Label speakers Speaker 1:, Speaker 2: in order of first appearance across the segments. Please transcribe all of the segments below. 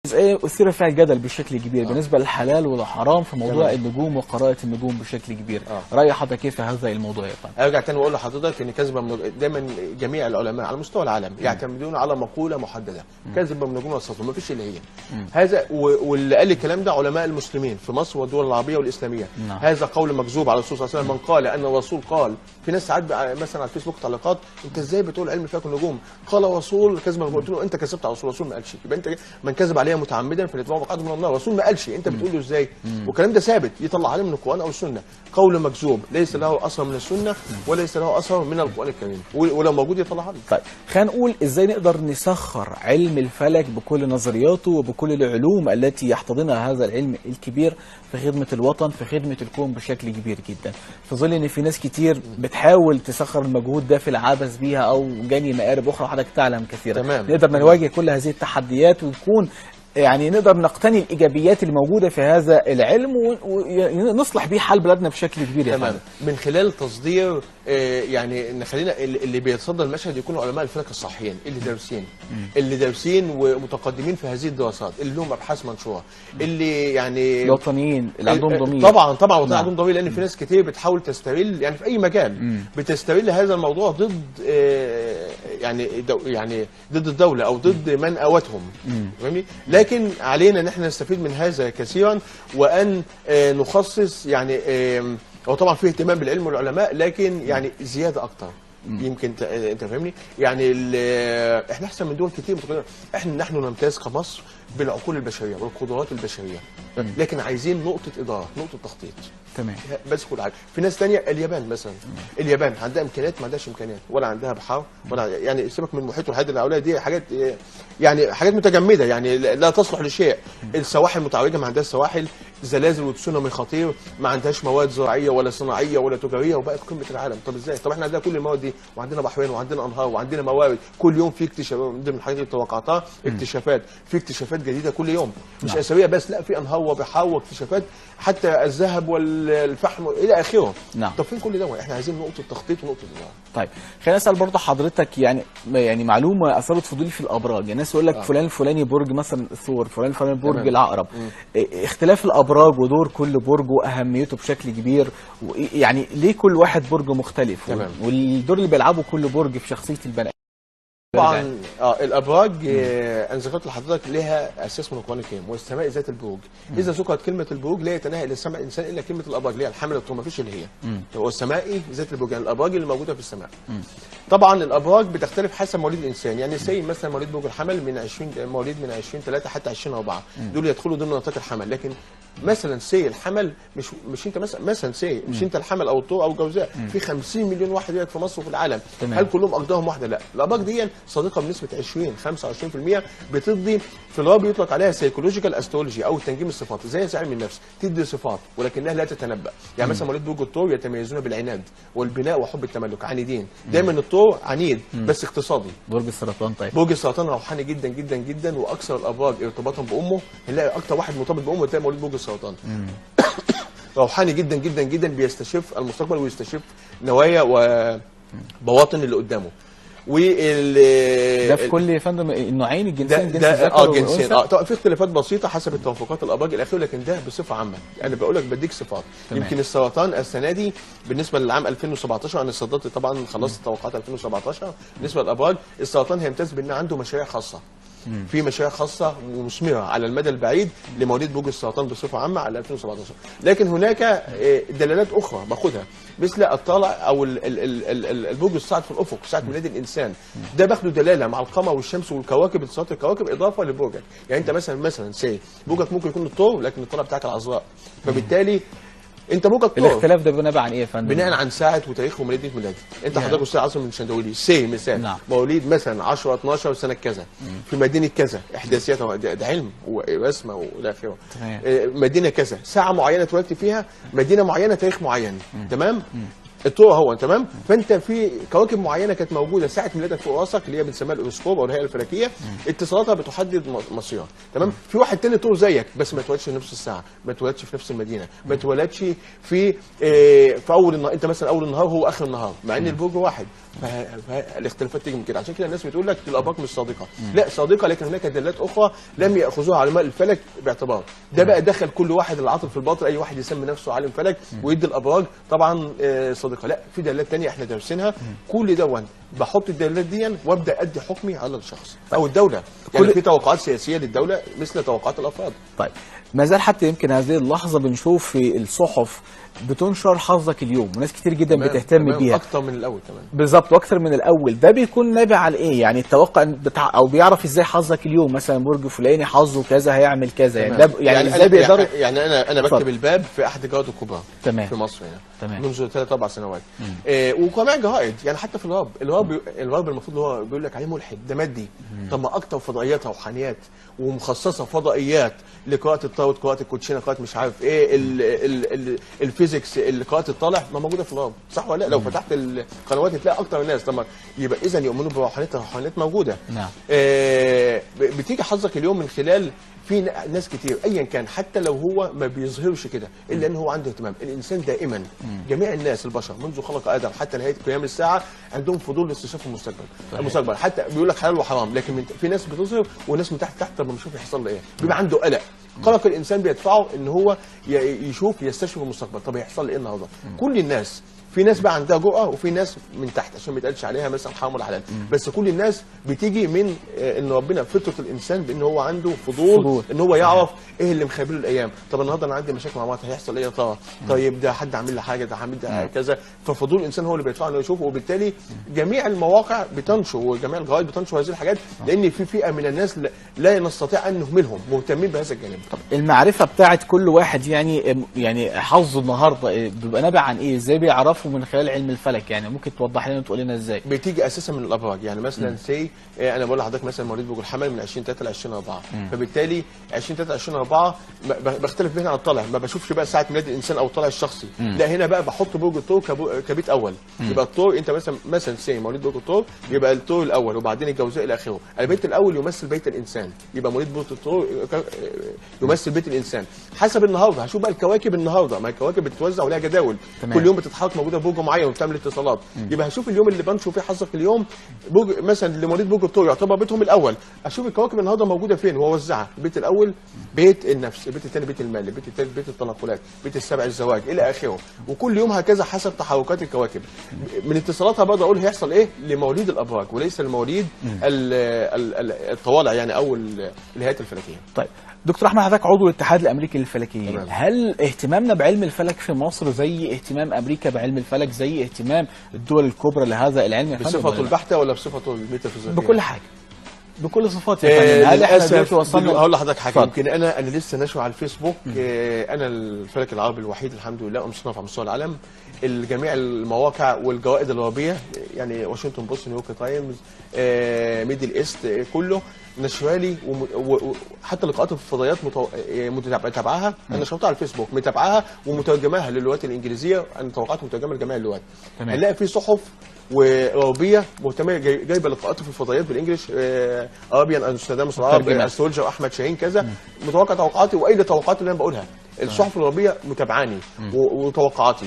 Speaker 1: أثير فيها الجدل بشكل كبير بالنسبة للحلال والحرام في موضوع النجوم وقراءة النجوم بشكل كبير. رأي حضرتك كيف في هذا الموضوع يا فندم؟
Speaker 2: ارجع تاني واقول لحضرتك ان دايما جميع العلماء على مستوى العالم يعتمدون على مقولة محددة، كذب من نجوم السطر، ما فيش اللي هي هذا. واللي قال الكلام ده علماء المسلمين في مصر والدول العربية والإسلامية. هذا قول مكذوب على الرسول صلى الله عليه وسلم. من قال ان الرسول قال، في ناس ساعات مثلا على الفيسبوك تعليقات، انت ازاي بتقول علم فلك النجوم؟ قال الرسول كذب. قلت له انت كذبت على الرسول ما قالش، يبقى انت من كذب عليها متعمدا فليتبعه مقعده من النار. الرسول ما قالش، انت بتقول له ازاي؟ والكلام ده ثابت يطلع عليه من القران او السنه، قول مكذوب ليس له اثر من السنه وليس له اثر من القران الكريم، ولو موجود يطلعها لي.
Speaker 1: طيب خلينا نقول ازاي نقدر نسخر علم الفلك بكل نظرياته وبكل العلوم التي يحتضنها هذا العلم الكبير في خدمه الوطن، في خدمه الكون بشكل كبير جدا، في ظل ان في ناس كتير بتحاول تسخر المجهود ده في العبث بيها او جني مآرب اخرى حضرتك تعلم كثيرا.
Speaker 2: تمام.
Speaker 1: نقدر نواجه كل هذه التحديات ونكون يعني نقدر نقتني الايجابيات الموجوده في هذا العلم ونصلح بيه حال بلادنا بشكل كبير يا
Speaker 2: تمام. من خلال تصدير يعني نخلينا اللي بيتصدر المشهد يكونوا علماء الفلك الصحيين اللي دارسين ومتقدمين في هذه الدراسات، اللي لهم ابحاث منشوره، اللي يعني
Speaker 1: الوطنيين اللي عندهم ضمير.
Speaker 2: طبعا وطنيين عندهم ضمير، لان في ناس كتير بتحاول تستغل يعني في اي مجال بتستغل هذا الموضوع ضد يعني ضد الدوله او ضد من اوتهم. فاهمني؟ لكن علينا ان احنا نستفيد من هذا كثيرا، وان نخصص يعني هو طبعا فيه اهتمام بالعلم والعلماء، لكن يعني زياده اكتر. يمكن انت فاهمني؟ يعني احنا احسن من دول كتير. نحن نمتاز كمصر بالعقول البشريه والقدرات البشريه، لكن عايزين نقطه اداره، نقطه تخطيط.
Speaker 1: تمام.
Speaker 2: بس كل حاجه. في ناس ثانيه، اليابان مثلا، اليابان عندها امكانيات ما عندهاش امكانيات، ولا عندها بحار، ولا يعني سيبك من المحيط والحاجات اللي حواليها دي حاجات يعني حاجات متجمده يعني لا تصلح لشيء. السواحل متعوجه، ما عندهاش سواحل، زلازل وتسونامي خطير، ما عندهاش مواد زراعيه ولا صناعيه ولا تجاريه، وبقت قمه العالم. طب ازاي؟ طب احنا عندنا كل المواد دي، وعندنا بحرين وعندنا انهار وعندنا موارد، كل يوم في اكتشافات. من ضمن الحاجات اللي توقعتها اكتشافات، في اكتشافات جديده كل يوم، مش اسابيع بس، لا، في انهار وبحار واكتشافات، حتى الذهب والفحم الى اخره. طب فين كل ده؟ احنا عايزين نقطه تخطيط ونقطه اداره.
Speaker 1: طيب خلينا نسال برضه حضرتك يعني معلومه اثارت فضولي في الابراج. يعني الناس يقول لك فلان الفلاني برج مثلا الثور، فلان الفلاني برج العقرب. اختلاف الابراج ودور كل برج واهميته بشكل كبير، يعني ليه كل واحد برج مختلف؟ والدور اللي بيلعبه كل برج في شخصيه البني
Speaker 2: طبعا. الابراج انا ذكرت لحضرتك لها اساس من القران الكريم، والسماء ذات البروج. اذا ذكرت كلمه البروج لا يتناهى الى السماء الانسان الا كلمه الابراج اللي هي الحمل الطول، ما فيش اللي هي هو السماء ذات البروج، يعني الابراج اللي موجوده في السماء. طبعا الابراج بتختلف حسب مواليد الانسان، يعني سي مثلا مواليد برج الحمل مواليد من 20/3 حتى 20/4 دول يدخلوا ضمن نطاق الحمل. لكن مثلا سي الحمل مش انت مثلا سي مش انت الحمل او الطور او الجوزاء، في 50 مليون واحد يقعد في مصر وفي العالم. هل كلهم اقدارهم واحده؟ لا. الابراج دي صادقه بنسبه 20-25%، بتدي في الغرب يطلق عليها سيكولوجيكال استرولوجي او تنجيم الصفات، زي علم النفس، تدي صفات ولكنها لا تتنبأ. يعني مثلا مواليد برج الثور يتميزون بالعناد والبناء وحب التملك، عنيدين دايما. الثور عنيد بس اقتصادي.
Speaker 1: برج السرطان. طيب
Speaker 2: برج السرطان روحاني جدا جدا جدا، واكثر الابراج ارتباطا بامه، نلاقي اكثر واحد مرتبط بامه تلاقي مواليد برج السرطان. روحاني جدا جدا جدا، بيستشف المستقبل ويستشف نوايا وبواطن اللي قدامه.
Speaker 1: ده في كل يا فندم النوعين، الجنسين، جنس
Speaker 2: الذكر جنسين. طبعا في اختلافات بسيطه حسب التوافقات الابراج الاخيره، لكن ده بصفه عامه. انا بقول لك بديك صفات. يمكن السرطان السنه دي بالنسبه للعام 2017 انا صدرت طبعا خلصت توقعات 2017 بالنسبه للابراج، السرطان هيمتاز بان عنده مشاريع خاصه. في مشاريع خاصه ومثمره على المدى البعيد لمواليد برج السرطان بصفه عامه على 2017. لكن هناك دلالات اخرى باخدها، مثل الطالع او البرج الصاعد في الافق ساعه ميلاد الانسان، ده باخده دلاله مع القمر والشمس والكواكب، اتصالات الكواكب اضافه لبرجك. يعني انت مثلا سي برجك ممكن يكون الثور لكن الطالع بتاعك العذراء، فبالتالي انت برجك الثور.
Speaker 1: الاختلاف ده بناء عن ايه يا فندم؟
Speaker 2: بناء عن ساعه وتاريخ وميلاد ميلادي. انت حضرتك استاذ عاصم من شندويلي سي مثال مواليد مثلا 10/12 سنه كذا في مدينه كذا، احداثيات ده علم ورسمه والى اخره. مدينه كذا، ساعه معينه اتولدت فيها، مدينه معينه، تاريخ معين. تمام. الطرق هو تمام. فانت في كواكب معينه كانت موجوده ساعه ميلادك فوق راسك اللي هي بنسميها الاوروسكوب او الهيئه الفلكيه، اتصالاتها بتحدد مصيرها تمام. في واحد تاني طور زيك بس ما اتولدش في نفس الساعه، ما اتولدش في نفس المدينه، ما اتولدش في اول النهار، انت مثلا اول النهار هو اخر النهار مع ان البرج واحد. فالاختلافات تيجي من كده. عشان كده الناس بتقول لك الابراج مش صادقه. لا صادقه، لكن هناك دلالات اخرى لم ياخذوها علماء الفلك باعتبار. ده بقى دخل كل واحد العاطل في الباطل، اي واحد يسمي نفسه عالم فلك ويدي الابراج طبعا صادقه. لا، في دلالات ثانيه احنا دارسينها. كل دون بحط الدلالات دي وابدا ادي حكمي على الشخص او الدوله. يعني في توقعات سياسيه للدوله مثل توقعات الافراد.
Speaker 1: طيب ما زال حتى يمكن هذه اللحظه بنشوف في الصحف بتنشر حظك اليوم، وناس كتير جدا بتهتم بيها
Speaker 2: اكتر من الاول كمان.
Speaker 1: بالظبط، واكتر من الاول. ده بيكون نابع على ايه؟ يعني التوقع بتاع او بيعرف ازاي حظك اليوم، مثلا برج فلاني حظه كذا هيعمل كذا، يعني ده يعني ازاي بيقدروا؟
Speaker 2: يعني انا بكتب الباب في احد الجرائد الكبرى في مصر هنا
Speaker 1: تمام.
Speaker 2: منذ 3-4 سنوات. وكمان جرائد يعني حتى في الغرب المفروض هو بيقول لك عليه ملحد، ده مادي. طب ما اكتر فضائيات روحانيات ومخصصه فضائيات لقراءه الطاوت، قراءه الكوتشينه، قراءه مش عارف ايه، الفيزيكس، قراءه الطالع، ما موجوده في الغرب، صح ولا لا؟ لو فتحت القنوات تلاقي اكتر الناس. طب يبقى اذا يؤمنوا بروحانيات موجوده.
Speaker 1: نعم.
Speaker 2: بتيجي حظك اليوم من خلال في ناس كتير ايا كان، حتى لو هو ما بيظهرش كده الا ان هو عنده اهتمام. الانسان دائما جميع الناس البشر منذ خلق ادم حتى نهايه قيام الساعه عندهم فضول لاستكشاف المستقبل. حتى بيقول لك حلال وحرام، لكن في ناس بتظهر وناس من تحت طب ما نشوف يحصل له ايه، بيبقى عنده قلق. قلق الانسان بيدفعه ان هو يشوف يستشف المستقبل. طب هيحصل لي ايه النهارده؟ كل الناس، في ناس بقى عندها جرأة وفي ناس من تحت عشان ما يتقالش عليها مثلا حرام ولا حلال، بس كل الناس بتيجي من ان ربنا فطرة الانسان بان هو عنده فضول ان هو يعرف ايه اللي مخبله الايام. طب النهارده انا عندي مشاكل مع مراتي، هيحصل ايه يا ترى؟ طيب ده حد عامل لي حاجه، ده عامل ده كذا. ففضول الانسان هو اللي بيدفعه انه يشوفه، وبالتالي جميع المواقع بتنشر وجميع الجرايد بتنشر هذه الحاجات، لان في فئه من الناس لا نستطيع ان نهملهم، مهتمين بهذا الجانب.
Speaker 1: طب المعرفه بتاعت كل واحد يعني حظه النهارده بيبقى نابع عن ايه؟ ازاي بيعرفوا من خلال علم الفلك؟ يعني ممكن توضح لنا وتقول لنا ازاي؟
Speaker 2: بتيجي اساسا من الابراج. يعني مثلا انا بقول لحضرتك مثلا مواليد برج الحمل من 20/3 ل 20/4، فبالتالي 20/3 20/4 بختلف بين عن الطالع، ما بشوفش بقى ساعه ميلاد الانسان او الطالع الشخصي. لا هنا بقى بحط برج الثور كبيت اول. يبقى الثور انت مثلا مواليد برج الثور يبقى الثور الاول وبعدين الجوزاء الى اخره. البيت الاول يمثل بيت الانسان، يبقى مواليد برج الثور يمثل بيت الانسان. حسب النهارده هشوف بقى الكواكب النهارده، ما الكواكب بتتوزع ولها جداول، كل يوم بتتحرك موجوده في برج معين وبتعمل اتصالات. يبقى هشوف اليوم اللي بنشوف فيه حظك اليوم برج مثلا لمواليد برج الثور يعتبر بيتهم الاول، اشوف الكواكب النهارده موجوده فين واوزعها. البيت الاول بيت النفس، البيت الثاني بيت المال، البيت الثالث بيت التنقلات، بيت السبع الزواج الى اخره، وكل يوم هكذا حسب تحركات الكواكب. من اتصالاتها بقدر اقول هيحصل ايه لمواليد الابراج وليس لمواليد الطوالع يعني او الهيئات الفلكيه.
Speaker 1: طيب دكتور احمد، حضرتك عضو الاتحاد الامريكي للفلكيين، هل اهتمامنا بعلم الفلك في مصر زي اهتمام امريكا بعلم الفلك، زي اهتمام الدول الكبرى لهذا العلم؟
Speaker 2: بصفته البحته ولا بصفته الميتافيزيقيه؟
Speaker 1: بكل حاجه، بكل صفات يا فندم. هل احنا دلوقتي وصلنا؟
Speaker 2: هقول لحضرتك حاجه. يمكن انا لسه ناشر على الفيسبوك. انا الفلك العربي الوحيد الحمد لله مصنف على مستوى العالم. جميع المواقع والجوائد الغربيه يعني واشنطن بوست، نيويورك تايمز، ميدل ايست، كله نشرالي. وحتى لقاءات الفضائيات متابعاها، انا نشرتها على الفيسبوك، متابعاها ومترجماها للغات الانجليزيه. انا توقعات مترجمه لجميع اللغات. هنلاقي في صحف وغربيه مهتمه جايبه لقاءات في الفضائيات بالانجلش، ارابيان انسترداموس العرب، استولجا واحمد شاهين كذا. متوقع توقعاتي واي توقعات اللي انا بقولها الصحف الغربيه متابعاني وتوقعاتي.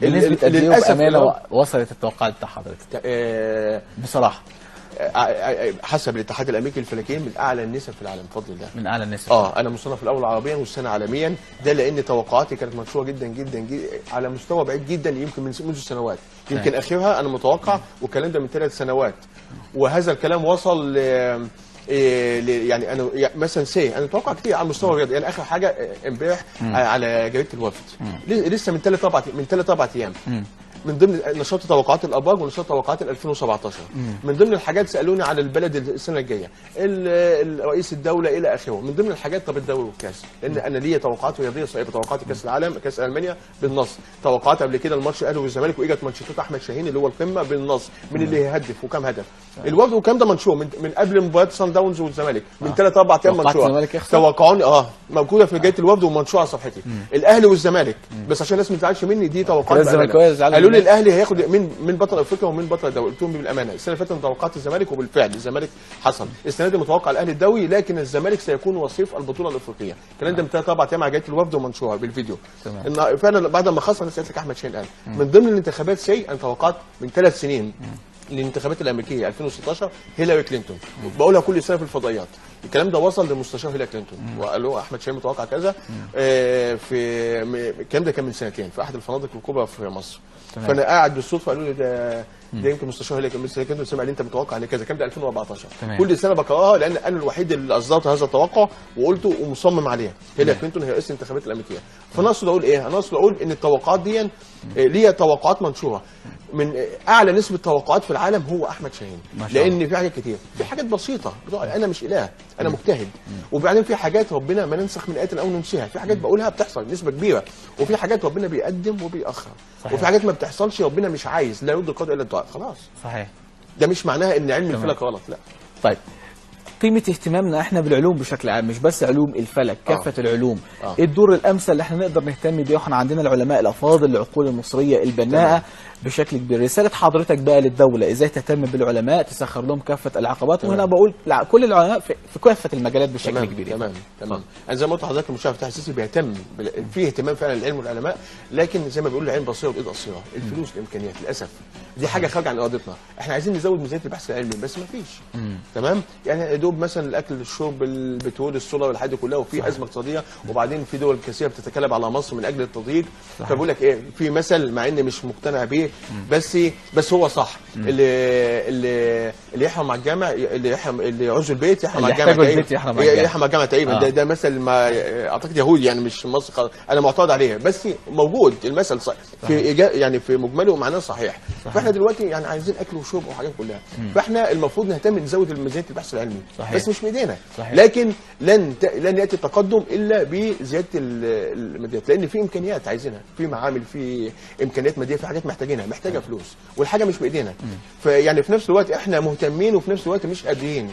Speaker 1: بنسبه قد ايه وبامانه وصلت التوقعات بتاع حضرتك؟ بصراحه
Speaker 2: حسب الاتحاد الامريكي للفلكيين من اعلى النسب في العالم بفضل الله.
Speaker 1: من اعلى النسب.
Speaker 2: انا مصنف الاول عربيا والسنه عالميا، ده لان توقعاتي كانت منشوره جدا جدا جدا على مستوى بعيد جدا، يمكن منذ سنوات، يمكن اخرها انا متوقع والكلام ده من 3 سنوات. وهذا الكلام وصل يعني انا مثلا انا متوقع كتير على المستوى الرياضي. يعني اخر حاجه امبارح على جريده الوفد لسه من 3-4 ايام من ضمن نشاط توقعات الابراج ونشاط توقعات 2017. من ضمن الحاجات سالوني على البلد السنه الجايه، رئيس الدوله الى اخره. من ضمن الحاجات طب الدوري والكاس، لان انا ليا توقعات رياضيه صعبه، توقعات كاس العالم، كاس المانيا بالنص، توقعات قبل كده الماتش الاهلي والزمالك واجت مانشيتات احمد شاهين اللي هو القمه بالنص، من اللي هيهدف وكم هدف. الوفد والكلام ده منشور من قبل مباراه سان داونز والزمالك من 3-4 ايام منشور. توقعوني موجوده في جريده الوفد ومنشور على صفحتي. الاهلي والزمالك، بس عشان الناس ما تزعلش مني دي توقعات. قالوا كل الاهلي هياخد من بطل افريقيا ومن بطل الدوري. قلت لهم بالامانه السنه اللي فاتت توقعت الزمالك وبالفعل الزمالك حصل. السنه دي متوقع الاهلي الدوري، لكن الزمالك سيكون وصيف البطوله الافريقيه. الكلام ده من 3 4 ايام على جريده الوفد ومنشوره بالفيديو. ان فعلا بعد ما خسر سالت لك احمد شاهين قال من ضمن الانتخابات انا توقعت من 3 سنين الانتخابات الامريكيه 2016 هيلاري كلينتون، بقولها كل سنه في الفضائيات. الكلام ده وصل لمستشار هيلاري كلينتون وقال له احمد شاهين متوقع كذا. في الكلام ده كان من سنتين في احد الفنادق الكبرى في مصر. فانا قاعد بالصدفه قالوا لي ده يمكن مستشار هيلاري كلينتون سمع لي انت متوقع لكذا. الكلام ده 2014. كل سنه بقراها لان انا الوحيد اللي اصدرت هذا التوقع وقلته ومصمم عليه. هيلاري كلينتون هي رئيس الانتخابات الامريكيه. فانا اقصد اقول ايه؟ انا اقصد اقول ان التوقعات دي ليها توقعات منشوره. من اعلى نسبه توقعات في العالم هو احمد شاهين، لان في حاجات كتير، في حاجات بسيطه انا مش اله، انا مجتهد. وبعدين في حاجات ربنا ما ننسخ من ايه او ننسيها، في حاجات بقولها بتحصل نسبه كبيره، وفي حاجات ربنا بيقدم وبيأخر، وفي حاجات ما بتحصلش ربنا مش عايز، لا يرد القدر الا الدعاء. خلاص صحيح. ده مش معناها ان علم الفلك غلط، لا.
Speaker 1: طيب قيمة اهتمامنا احنا بالعلوم بشكل عام، مش بس علوم الفلك، كافة العلوم، ايه الدور الامثل اللي احنا نقدر نهتم بيه؟ واحنا عندنا العلماء الافاضل، العقول المصرية البناءة بشكل كبير. رسالة حضرتك بقى للدولة ازاي تهتم بالعلماء، تسخر لهم كافة العقبات، وهنا بقول كل العلماء في كافة المجالات بشكل كبير.
Speaker 2: تمام. انا زي ما قلت لحضرتك المشرف فتحي السيسي بيهتم في اهتمام فعلا للعلم والعلماء، لكن زي ما بيقولوا العين بصيره والايد قصيره، الفلوس الامكانيات للاسف دي حاجه خارجه عن ارادتنا. احنا عايزين نزود ميزانيه البحث العلمي بس ما فيش. تمام، يعني يا دوب مثلا الاكل الشرب البترول السولار والحاجات دي كلها، وفي ازمه اقتصاديه، وبعدين في دول كثيره بتتكلم على مصر من اجل التضييق. فبقول لك ايه، في مثل مع اني مش مقتنع بيه بس هو صح، اللي يحرم على الجامع، اللي يعوز البيت يحرم على الجامع يحرم على الجامع تقريبا. ده مثل ما اعتقد يهودي يعني مش مصر، انا معترض عليه بس موجود المثل صح. في يعني في مجمله ومعناه صحيح. فاحنا دلوقتي يعني عايزين اكل وشرب وحاجات كلها، فاحنا المفروض نهتم نزود ميزانيه البحث العلمي. بس مش بايدينا، لكن لن ياتي التقدم الا بزياده الماديات، لان في امكانيات عايزينها، في معامل، في امكانيات ماديه، في حاجات محتاجينها، محتاجه فلوس، والحاجه مش بايدينا. فيعني في نفس الوقت احنا مهتمين وفي نفس الوقت مش قادرين،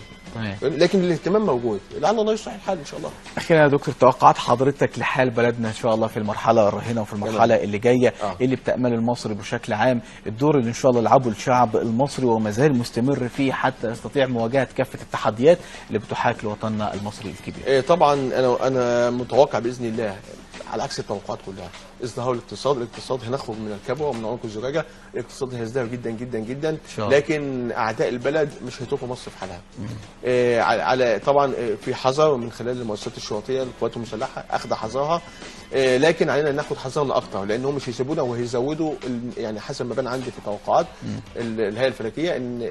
Speaker 2: لكن الاهتمام موجود، لعل الله يصلح الحال ان شاء الله.
Speaker 1: اخيرا يا دكتور، توقعات حضرتك لحال بلدنا ان شاء الله في المرحله الراهنه وفي المرحله اللي جايه، ايه اللي بتامله المصري بشكل عام، الدور اللي ان شاء الله يلعبه الشعب المصري وما زال مستمر فيه حتى يستطيع مواجهه كافه التحديات اللي بتحاك لوطننا المصري الكبير؟
Speaker 2: طبعا انا متوقع باذن الله على عكس التوقعات كلها ازدهار الاقتصاد هنخرج من الكبوه ومن عنق الزجاجه، الاقتصاد هيزدهر جدا جدا جدا، لكن اعداء البلد مش هيتركوا مصر في حالها. على طبعا في حذر من خلال المؤسسات الشرطيه القوات المسلحه اخذ حذرها، لكن علينا ناخد حذرنا اكتر، لانهم مش هيسيبونا وهيزودوا يعني حسب ما بان عندي في توقعات الهيئه الفلكيه ان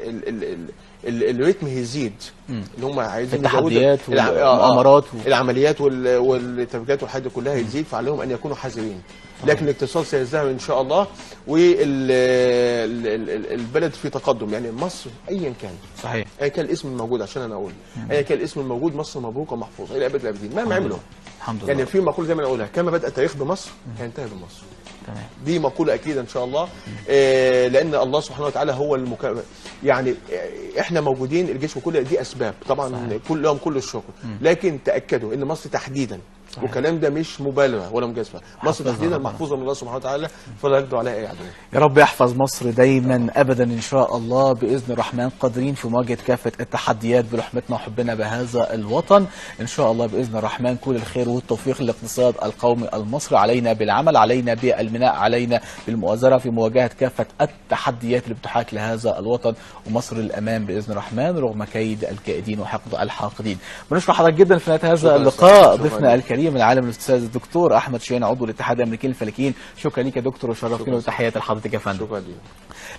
Speaker 2: الريتم هيزيد، اللي هم عايزين
Speaker 1: التحديات والمؤامرات
Speaker 2: العمليات والتفجيرات والحاجات دي كلها هتزيد، فعليهم ان يكونوا حذرين. لكن الاقتصاد سيزدهر ان شاء الله، والبلد في تقدم. يعني مصر ايا كان
Speaker 1: صحيح،
Speaker 2: ايا كان الاسم الموجود، عشان انا اقول ايا كان الاسم الموجود، مصر مبروكه ومحفوظه الى ابد الابدين مهما عملوا.
Speaker 1: الحمد لله.
Speaker 2: يعني في مقوله زي ما انا اقولها، كما بدا التاريخ بمصر هينتهي بمصر.
Speaker 1: تمام،
Speaker 2: دي مقوله اكيده ان شاء الله. لان الله سبحانه وتعالى هو يعني احنا موجودين، الجيش وكل دي اسباب طبعا كلهم كل الشكر، لكن تاكدوا ان مصر تحديدا، والكلام ده مش مبالغه ولا مجازفه، مصر تحديدا محفوظه من الله سبحانه وتعالى، فلا يقدر عليها اي عدو.
Speaker 1: يا رب يحفظ مصر دايما ابدا ان شاء الله باذن الرحمن، قادرين في مواجهه كافه التحديات برحمتنا وحبنا بهذا الوطن ان شاء الله باذن الرحمن. كل الخير والتوفيق للاقتصاد القومي المصري، علينا بالعمل، علينا بالبناء، علينا بالمؤازره في مواجهه كافه التحديات اللي بتحاك لهذا الوطن، ومصر الامام باذن الرحمن رغم كيد الكائدين وحقد الحاقدين. بنشكر حضرتك جدا في نهايه هذا اللقاء ضيفنا الكريم العالم الاستاذ الدكتور احمد شاهين عضو الاتحاد الامريكي للفلكيين. شكرا ليك يا دكتور وشرفتنا، وتحياتي لحضرتك يا فندم.
Speaker 2: شكرا ليك.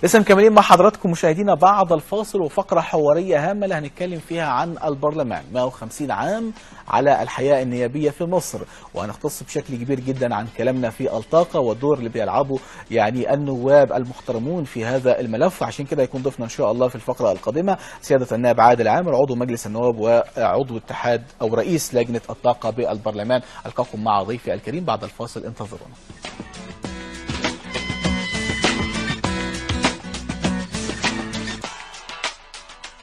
Speaker 1: لسه مكملين مع حضراتكم مشاهدينا بعد الفاصل، وفقره حواريه هامه اللي هنتكلم فيها عن البرلمان 150 عام على الحياه النيابيه في مصر، وهنختص بشكل كبير جدا عن كلامنا في الطاقه والدور اللي بيلعبه يعني النواب المحترمون في هذا الملف. عشان كده يكون ضيفنا ان شاء الله في الفقره القادمه سياده النائب عادل عامر عضو مجلس النواب وعضو اتحاد او رئيس لجنه الطاقه بالبرلمان. القاكم مع ضيفي الكريم بعد الفاصل، انتظرونا.